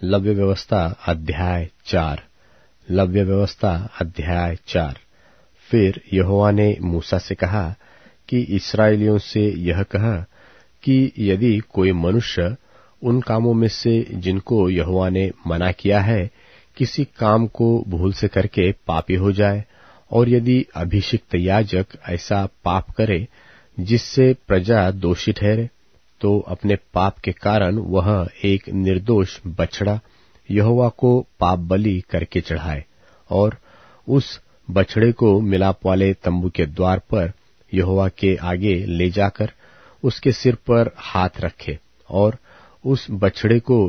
लव्य व्यवस्था अध्याय 4। लव्य व्यवस्था अध्याय 4। फिर यहोवा ने मूसा से कहा कि इस्राएलियों से यह कह कि यदि कोई मनुष्य उन कामों में से जिनको यहोवा ने मना किया है किसी काम को भूल से करके पापी हो जाए, और यदि अभिषिक्त याजक ऐसा पाप करे जिससे प्रजा दोषी ठहरे, तो अपने पाप के कारण वह एक निर्दोष बछड़ा यहोवा को पाप बलि करके चढ़ाए, और उस बछड़े को मिलाप वाले तंबू के द्वार पर यहोवा के आगे ले जाकर उसके सिर पर हाथ रखे, और उस बछड़े को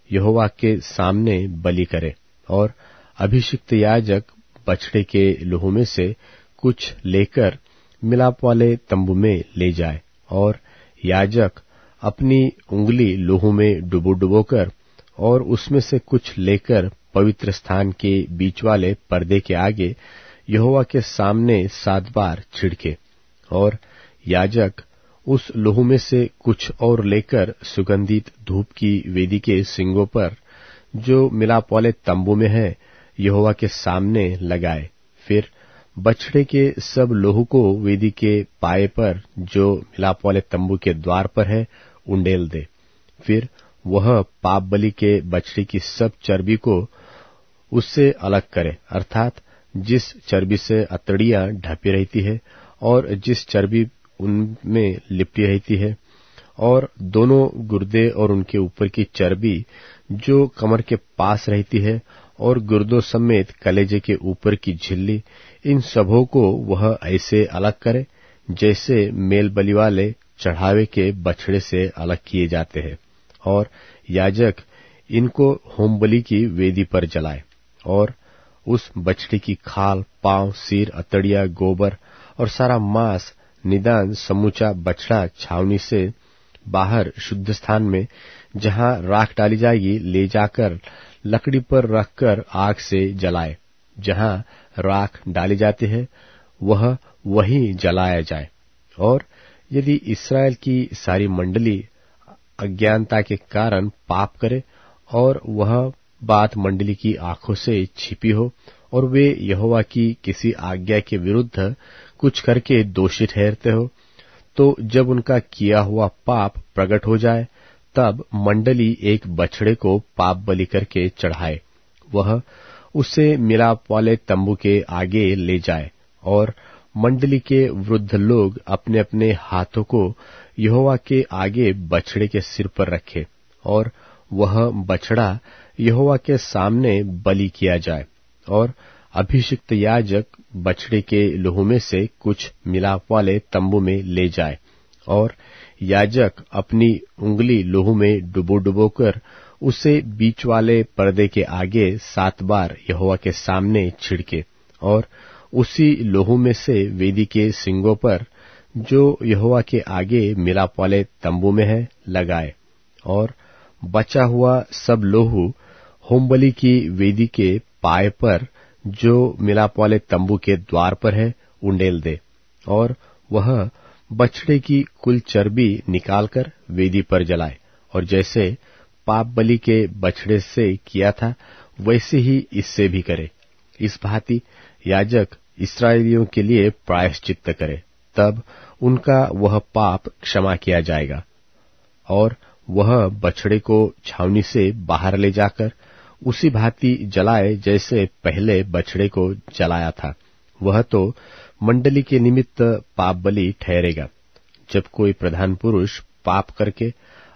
यहोवा के सामने बलि करे। और अभिषिक्त याजक बछड़े के लहू में से कुछ लेकर मिलाप वाले तंबू में ले जाए, और याजक अपनी उंगली लहू में डुबोकर और उसमें से कुछ लेकर पवित्र स्थान के बीच वाले पर्दे के आगे यहोवा के सामने 7 बार छिड़के। और याजक उस लहू में से कुछ और लेकर सुगंधित धूप की वेदी के सींगों पर जो मिलाप वाले तंबू में है यहोवा के सामने लगाए। फिर बछड़े के सब लहू को वेदी के पाए पर जो मिलाप वाले तंबू के द्वार पर है उंडेल दे। फिर वह पाप बलि के बछड़े की सब चर्बी को उससे अलग करे, अर्थात जिस चर्बी से अतड़ियां ढपी रहती है और जिस चर्बी उनमें लिपटी रहती है, और दोनों गुर्दे और उनके ऊपर की चर्बी जो कमर के पास रहती है, और गुर्दों समेत कलेजे के ऊपर की झिल्ली, इन सबों को वह ऐसे अलग करे जैसे मेल बलि वाले चढ़ावे के बछड़े से अलग किए जाते हैं। और याजक इनको होम बलि की वेदी पर जलाए, और उस बछड़े की खाल, पांव, सिर, अतड़िया, गोबर और सारा मांस निदान समूचा बछड़ा छावनी से बाहर शुद्ध स्थान में जहां राख डाली जाएगी ले जाकर लकड़ी पर रखकर आग से जलाए। जहां राख डाली जाती है वह वहीं जलाया जाए। और यदि इस्राएल की सारी मंडली अज्ञानता के कारण पाप करे और वह बात मंडली की आंखों से छिपी हो, और वे यहोवा की किसी आज्ञा के विरुद्ध कुछ करके दोषी ठहरते हो, तो जब उनका किया हुआ पाप प्रकट हो जाए तब मंडली एक बछड़े को पाप बलि करके चढ़ाए। वह उसे मिलाप वाले तंबू के आगे ले जाए, और मंडली के वृद्ध लोग अपने अपने हाथों को यहोवा के आगे बछड़े के सिर पर रखे, और वह बछड़ा यहोवा के सामने बलि किया जाए। और अभिषिक्त याजक बछड़े के लहू में से कुछ मिलाप वाले तंबू में ले जाए, और याजक अपनी उंगली लहू में डुबोकर उसे बीच वाले पर्दे के आगे 7 बार यहोवा के सामने छिड़के, और उसी लहू में से वेदी के सींगों पर जो यहोवा के आगे मिलाप वाले तंबू में है लगाए। और बचा हुआ सब लहू होमबलि की वेदी के पाए पर जो मिलाप वाले तंबू के द्वार पर है उंडेल दे। और वह बछड़े की कुल चर्बी निकालकर वेदी पर जलाए, और जैसे पाप बलि के बछड़े से किया था वैसे ही इससे भी करे। इस भांति याजक इस्राएलियों के लिए प्रायश्चित्त करे, तब उनका वह पाप क्षमा किया जाएगा। और वह बछड़े को छावनी से बाहर ले जाकर उसी भांति जलाए जैसे पहले बछड़े को जलाया था। वह तो मंडली के निमित्त पाप बलि ठहरेगा। जब कोई प्रधान पुरुष पाप करके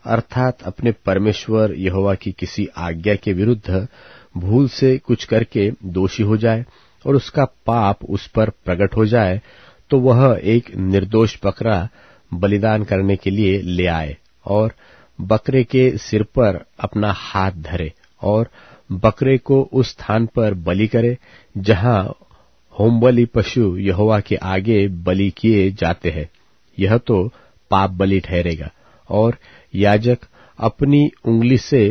अर्थात अपने परमेश्वर यहोवा की किसी आज्ञा के विरुद्ध भूल से कुछ करके दोषी हो जाए और उसका पाप उस पर प्रकट हो जाए, तो वह एक निर्दोष बकरा बलिदान करने के लिए ले आए, और बकरे के सिर पर अपना हाथ धरे, और बकरे को उस स्थान पर बलि करे जहां होमबलि पशु यहोवा के आगे बलि किए जाते हैं। यह तो पाप बलि ठहरेगा। और याजक अपनी उंगली से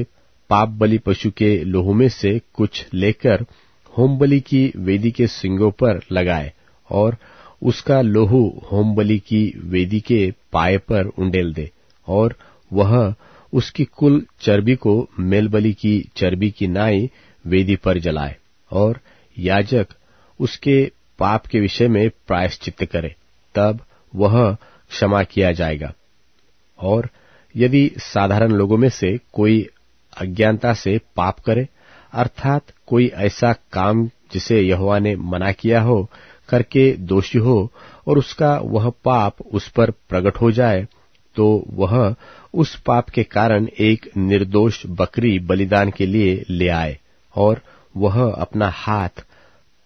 पाप बलि पशु के लहू में से कुछ लेकर होमबलि की वेदी के सींगों पर लगाए, और उसका लहू होमबलि की वेदी के पाए पर उंडेल दे। और वह उसकी कुल चर्बी को मेलबलि की चर्बी की नाई वेदी पर जलाए, और याजक उसके पाप के विषय में प्रायश्चित्त करे, तब वह क्षमा किया जाएगा। और यदि साधारण लोगों में से कोई अज्ञानता से पाप करे, अर्थात कोई ऐसा काम जिसे यहोवा ने मना किया हो करके दोषी हो, और उसका वह पाप उस पर प्रकट हो जाए, तो वह उस पाप के कारण एक निर्दोष बकरी बलिदान के लिए ले आए, और वह अपना हाथ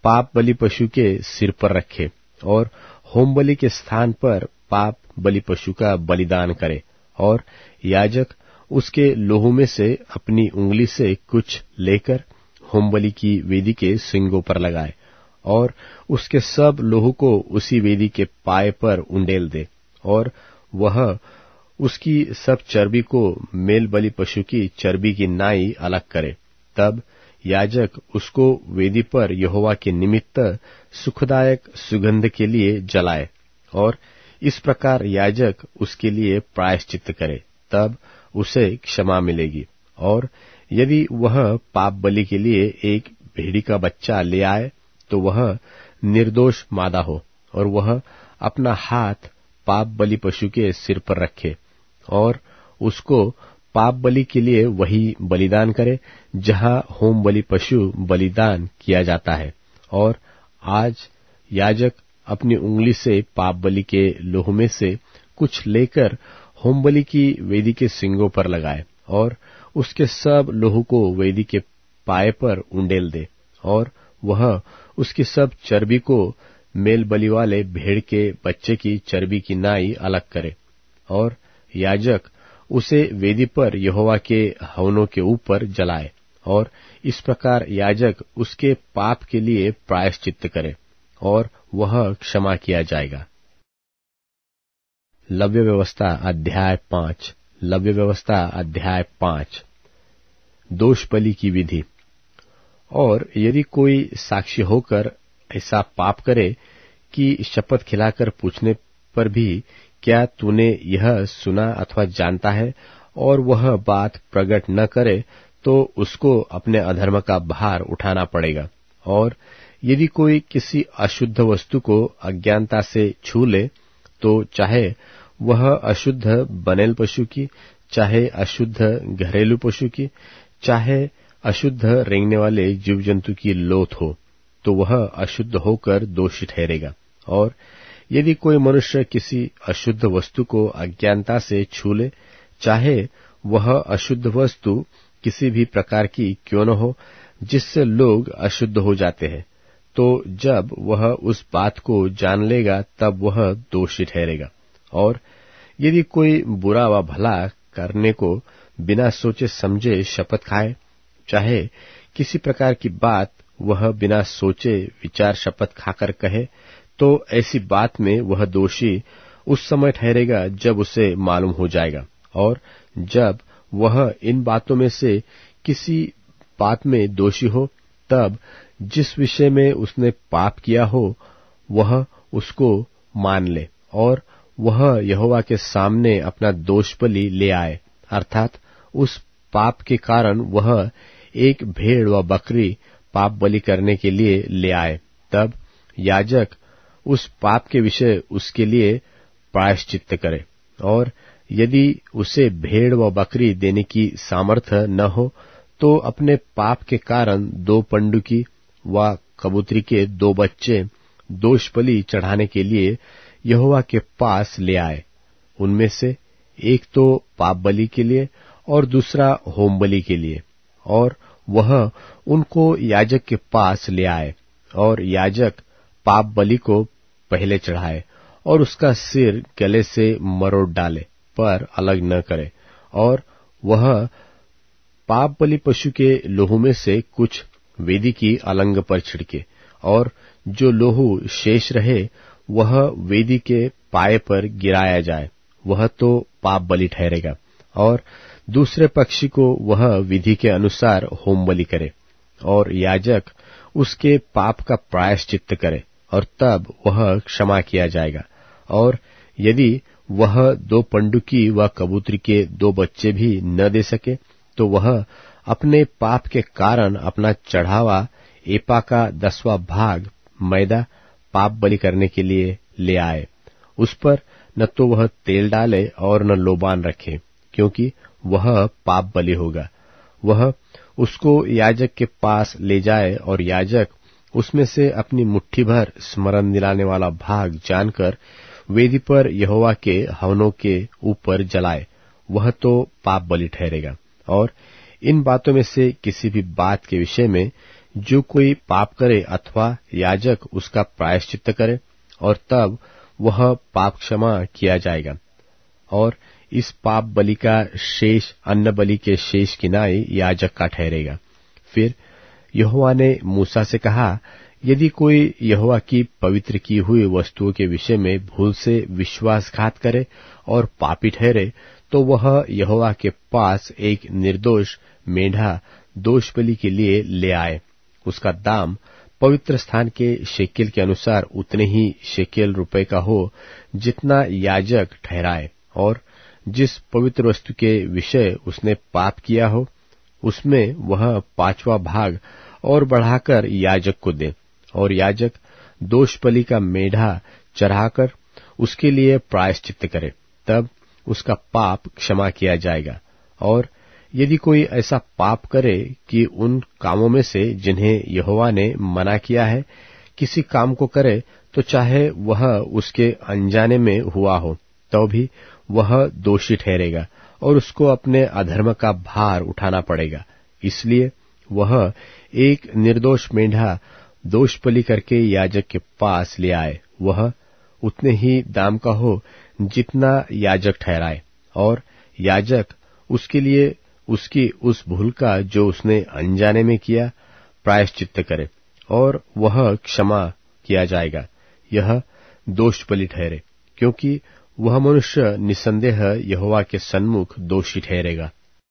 पाप बलि पशु के सिर पर रखे, और होम बलि के स्थान पर पाप बलि पशु का बलिदान करे, और याजक उसके लोहू में से अपनी उंगली से कुछ लेकर होम बलि की वेदी के सिंगों पर लगाए, और उसके सब लोहू को उसी वेदी के पाए पर उंडेल दे, और वह उसकी सब चर्बी को मेल बलि पशु की चर्बी की नाई अलग करे। तब याजक उसको वेदी पर यहोवा के निमित्त सुखदायक सुगंध के लिए जलाए, और इस प्रकार याजक उसके लिए प्रायश्चित्त करे, तब उसे क्षमा मिलेगी। और यदि वह पाप बलि के लिए एक भेड़ी का बच्चा ले आए, तो वह निर्दोष मादा हो, और वह अपना हाथ पाप बलि पशु के सिर पर रखे, और उसको पाप बलि के लिए वही बलिदान करे जहां होम बलि पशु बलिदान किया जाता है। और आज याजक अपनी उंगली से पाप बलि के लोहू में से कुछ लेकर होम बलि की वेदी के सिंगों पर लगाए, और उसके सब लोहू को वेदी के पाए पर उंडेल दे, और वह उसकी सब चर्बी को मेल बलि वाले भेड़ के बच्चे की चर्बी की नाई अलग करे, और याजक उसे वेदी पर यहोवा के हवनों के ऊपर जलाए, और इस प्रकार याजक उसके पाप के लिए प्रायश्चित्त करे, और वह क्षमा किया जाएगा। लव्य व्यवस्था अध्याय 5। लव्य व्यवस्था अध्याय 5। दोष बलि की विधि। और यदि कोई साक्षी होकर ऐसा पाप करे कि शपथ खिलाकर पूछने पर भी क्या तूने यह सुना अथवा जानता है, और वह बात प्रकट न करे, तो उसको अपने अधर्म का भार उठाना पड़ेगा। और यदि कोई किसी अशुद्ध वस्तु को अज्ञानता से छू ले, तो चाहे वह अशुद्ध बनेल पशु की, चाहे अशुद्ध घरेलू पशु की, चाहे अशुद्ध रेंगने वाले जीव जंतु की लोथ हो, तो वह अशुद्ध होकर दोषी ठहरेगा। और यदि कोई मनुष्य किसी अशुद्ध वस्तु को अज्ञानता से छू ले, चाहे वह अशुद्ध वस्तु किसी भी प्रकार की क्यों न हो जिससे लोग अशुद्ध हो जाते हैं, तो जब वह उस बात को जान लेगा तब वह दोषी ठहरेगा। और यदि कोई बुरा व भला करने को बिना सोचे समझे शपथ खाए, चाहे किसी प्रकार की बात वह बिना सोचे विचार शपथ खाकर कहे, तो ऐसी बात में वह दोषी उस समय ठहरेगा जब उसे मालूम हो जाएगा। और जब वह इन बातों में से किसी बात में दोषी हो, तब जिस विषय में उसने पाप किया हो वह उसको मान ले, और वह यहोवा के सामने अपना दोष बलि ले आए, अर्थात उस पाप के कारण वह एक भेड़ व बकरी पाप बलि करने के लिए ले आए। तब याजक उस पाप के विषय उसके लिए प्रायश्चित्त करे। और यदि उसे भेड़ व बकरी देने की सामर्थ्य न हो, तो अपने पाप के कारण 2 पंडुकी व कबूतरी के 2 बच्चे दोष बलि चढ़ाने के लिए यहोवा के पास ले आए। उनमें से एक तो पाप बलि के लिए और दूसरा होम बलि के लिए, और वह उनको याजक के पास ले आए। और याजक पाप बलि को पहले चढ़ाए, और उसका सिर गले से मरोड़ डाले, पर अलग न करे। और वह पाप बलि पशु के लोहू में से कुछ वेदी की अलंग पर छिड़के, और जो लोहू शेष रहे वह वेदी के पाए पर गिराया जाए, वह तो पाप बलि ठहरेगा। और दूसरे पक्षी को वह विधि के अनुसार होम बलि करे, और याजक उसके पाप का प्रायश्चित्त करे, और तब वह क्षमा किया जाएगा। और यदि वह 2 पंडुकी व कबूतरी के 2 बच्चे भी न दे सके, तो वह अपने पाप के कारण अपना चढ़ावा एपा का 10वां भाग मैदा पाप बलि करने के लिए ले आए। उस पर न तो वह तेल डाले और न लोबान रखे, क्योंकि वह पाप बलि होगा। वह उसको याजक के पास ले जाए और याजक उसमें से अपनी मुट्ठी भर स्मरण दिलाने वाला भाग जानकर वेदी पर यहोवा के हवनों के ऊपर जलाए, वह तो पाप बलि ठहरेगा। और इन बातों में से किसी भी बात के विषय में जो कोई पाप करे अथवा याजक उसका प्रायश्चित्त करे, और तब वह पाप क्षमा किया जाएगा। और इस पाप बलि का शेष अन्न बलि के शेष किनाई याजक का ठहरेगा। फिर यहोवा ने मूसा से कहा, यदि कोई यहोवा की पवित्र की हुई वस्तुओं के विषय में भूल से विश्वासघात करे और पापी ठहरे, तो वह यहोवा के पास एक निर्दोष मेढ़ा दोष बलि के लिए ले आए। उसका दाम पवित्र स्थान के शेकेल के अनुसार उतने ही शेकेल रुपए का हो जितना याजक ठहराए, और जिस पवित्र वस्तु के विषय उसने पाप किया हो उसमें वह 5वां भाग और बढ़ाकर याजक को दे। और याजक दोष बलि का मेढ़ा चढ़ाकर उसके लिए प्रायश्चित्त करे, तब उसका पाप क्षमा किया जाएगा। और यदि कोई ऐसा पाप करे कि उन कामों में से जिन्हें यहोवा ने मना किया है किसी काम को करे, तो चाहे वह उसके अनजाने में हुआ हो, तो भी वह दोषी ठहरेगा और उसको अपने अधर्म का भार उठाना पड़ेगा। इसलिए वह एक निर्दोष मेढ़ा दोष बलि करके याजक के पास ले आए। वह उतने ही दाम का हो जितना याजक ठहराए, और याजक उसके लिए उसकी उस भूल का जो उसने अनजाने में किया प्रायश्चित्त करे, और वह क्षमा किया जाएगा। यह दोष बलि ठहरे, क्योंकि वह मनुष्य निसंदेह यहोवा के सन्मुख दोषी ठहरेगा।